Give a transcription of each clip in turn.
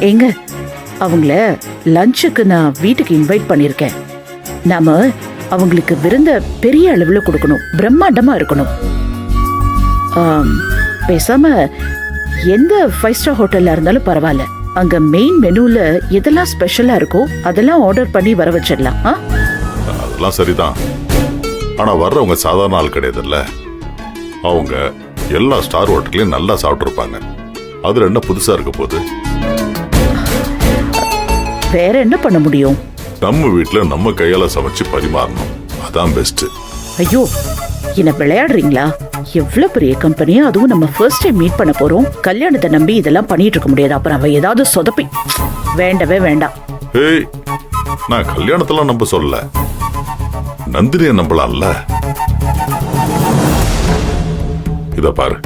ஏங்க அவங்கள லஞ்சுக்கு நான் வீட்டுக்கு இன்வைட் பண்ணியிருக்கேன். நாம அவங்களுக்கு விருந்த பெரிய அளவில் கொடுக்கணும், பிரம்மாண்டமா இருக்கணும். பேசாம எந்த 5 ஸ்டார் ஹோட்டல்ல இருந்தாலும் பரவாயில்ல, அங்க மெயின் மெனுல எதெல்லாம் ஸ்பெஷலா இருக்கோ அதெல்லாம் ஆர்டர் பண்ணி வர வச்சிடலாம். அதெல்லாம் சரிதான். ஆனா வர்றவங்க சாதாரண ஆள் கிடையாதுல்ல. அவங்க எல்லா ஸ்டார் ஹோட்டல்லையும் நல்லா சாப்பிட்டுருப்பாங்க. அதுல என்ன புதுசா இருக்க போகுது? வேற என்ன பண்ண முடியும்? நம்ம வீட்டுல நம்ம கையால சமைச்சு பரிமாறணும், அதான் பெஸ்ட். ஐயோ, என்ன விளையாடுறீங்களா? எவ்வளவு பெரிய கம்பெனி, அதுவும் நம்ம ஃபர்ஸ்ட் டைம் மீட் பண்ண போறோம். கல்யாணத்தை நம்பி இதெல்லாம் பண்ணிட்டு இருக்க முடியாது. அப்புறம் அவ ஏதாவது சொதப்பி. வேண்டவே வேண்டாம். ஏய், நான் கல்யாணத்தெல்லாம் நம்ப சொல்லல, நந்தினியை நம்பலாம்ல. இத பாரு,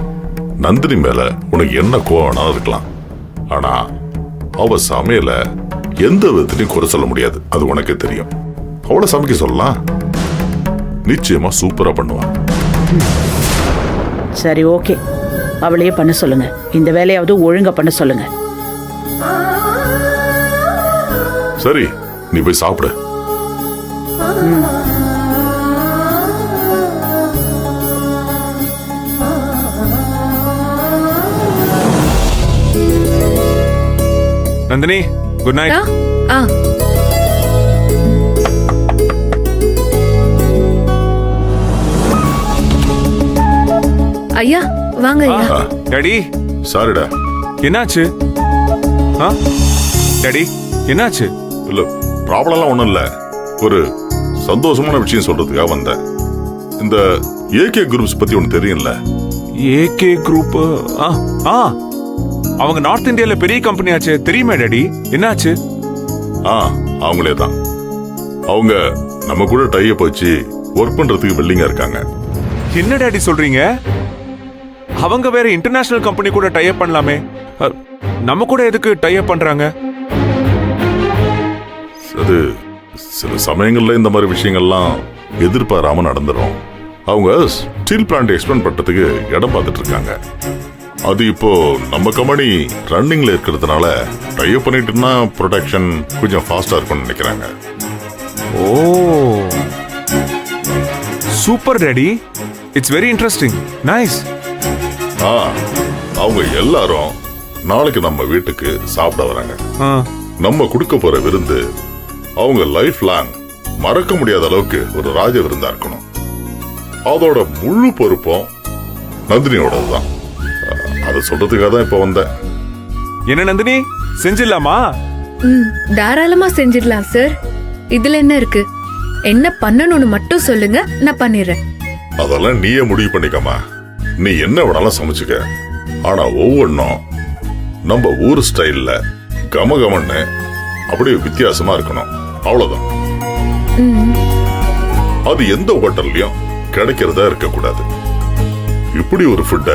நந்தினி மேல உனக்கு என்ன கோவம் இருக்கலாம், ஆனா அவ சமையல எந்த விதத்திலையும் குறை சொல்ல முடியாது. அது உனக்கே தெரியும். அவளை சமைக்க சொல்லலாம், நிச்சயமா சூப்பரா பண்ணுவான். சரி, ஓகே, அவளையே பண்ண சொல்லுங்க. இந்த வேலையாவது ஒழுங்கா பண்ண சொல்லுங்க. சரி, நீ போய் சாப்பிடு. Nandini, good night. ஐயா வாங்க ஐயா. டாடி, சாரிடா. என்னாச்சு? டாடி, என்னாச்சு? இல்ல, ப்ராப்ளம்லாம் ஒண்ணும் இல்ல. ஒரு சந்தோஷமான விஷயம் சொல்றதுக்காக வந்தேன். இந்த ஏகே குரூப்ஸ் பத்தி ஒன்னு தெரியும்ல? AK group? அவங்க நார்த் இந்தியால பெரிய கம்பெனி ஆச்சு, தெரியுமே டாடி. என்னாச்சு? அவங்களே தான். அவங்க நம்ம கூட டைப் வச்சு ஒர்க் பண்றதுக்கு வெல்லிங்கா இருக்காங்க. என்ன டாடி சொல்றீங்க? அவங்க வேற இன்டர்நேஷனல் கம்பெனி கூட டைப் பண்ணலாமே, நம்ம கூட எதுக்கு டைப் பண்றாங்க? அது சில சமயங்கள்ல இந்த மாதிரி விஷயங்கள்லாம் எதிர்பாராம நடந்துடும். அவங்க ஸ்டீல் பிளான்ட் எக்ஸ்பேண்ட் பண்றதுக்கு இடம் பார்த்துட்டு இருக்காங்க. அது இப்போ நம்ம கம்பெனி ரன்னிங்ல இருக்கிறதுனால டைப் பண்ணிட்டுனா ப்ரொடக்ஷன் கொஞ்சம் ஃபாஸ்டா இருக்கும்னு நினைக்கிறாங்க. Oh, super daddy, it's very interesting, nice. அவங்க எல்லாரும் நாளைக்கு நம்ம வீட்டுக்கு சாப்பிட வராங்க. நம்ம கொடுக்க போற விருந்து அவங்க லைஃப் லாங் மறக்க முடியாத அளவுக்கு ஒரு ராஜ விருந்தா இருக்கணும். அதோட முழு பொறுப்பும் நந்தினியோடதுதான். அதை சொல்றதுக்காக தான் இப்ப வந்தேன். என்ன நந்தினி, செஞ்சிடலாமா? தாராளமா செஞ்சிடலாம் சார். இதுல என்ன இருக்கு? என்ன பண்ணணும்னு மட்டும் சொல்லுங்க, நான் பண்ணிடுறேன். அதெல்லாம் நீயே முடிவு பண்ணிக்கமா. நீ என்ன வேணாலும் சமைச்சுக்க, ஆனா ஒவ்வொன்றும் நம்ம ஊர் ஸ்டைல்ல கமகமன்னு அப்படியே வித்தியாசமா இருக்கணும், அவ்வளவுதான். அது எந்த ஹோட்டல்லையும் கிடைக்கிறதா இருக்கக்கூடாது. இப்படி ஒரு ஃபுட்ட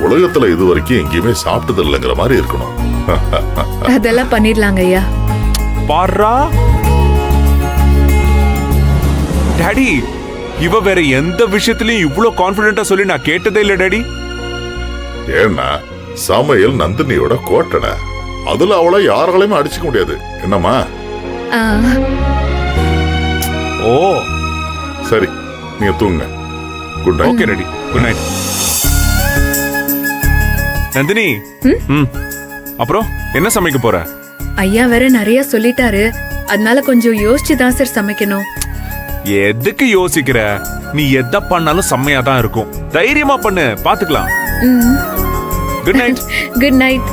உலகத்துல இது வரைக்கும் எங்கேயுமே சாப்பிட்டது இல்லைங்கிற மாதிரி இருக்கணும். அதெல்லாம் பண்ணிடலாங்க ஐயா. பாரா டாடி, இவ வேற எந்த விஷயத்திலயும் இவ்வளவு கான்பிடென்ட்டா சொல்லி நான் கேட்டதே இல்ல டாடி. ஏன்னா சமையல் நந்தினியோட கோட்டடை, அதுல அவளை யாராலையுமே அடிச்சுக்க முடியாது. என்னம்மா? ஓ சரி, நீங்க தூங்க. Good night. Okay daddy, good night. Nandini, அப்புறம் என்ன சமைக்க போற? ஐயா வேற நிறைய சொல்லிட்டாரு, அதனால கொஞ்சம் யோசிச்சு தான் சார் சமைக்கணும். எதுக்கு யோசிக்கிற? நீ எதை பண்ணாலும் செம்மையா தான் இருக்கும். தைரியமா பண்ணு, பாத்துக்கலாம். Good night. Good night.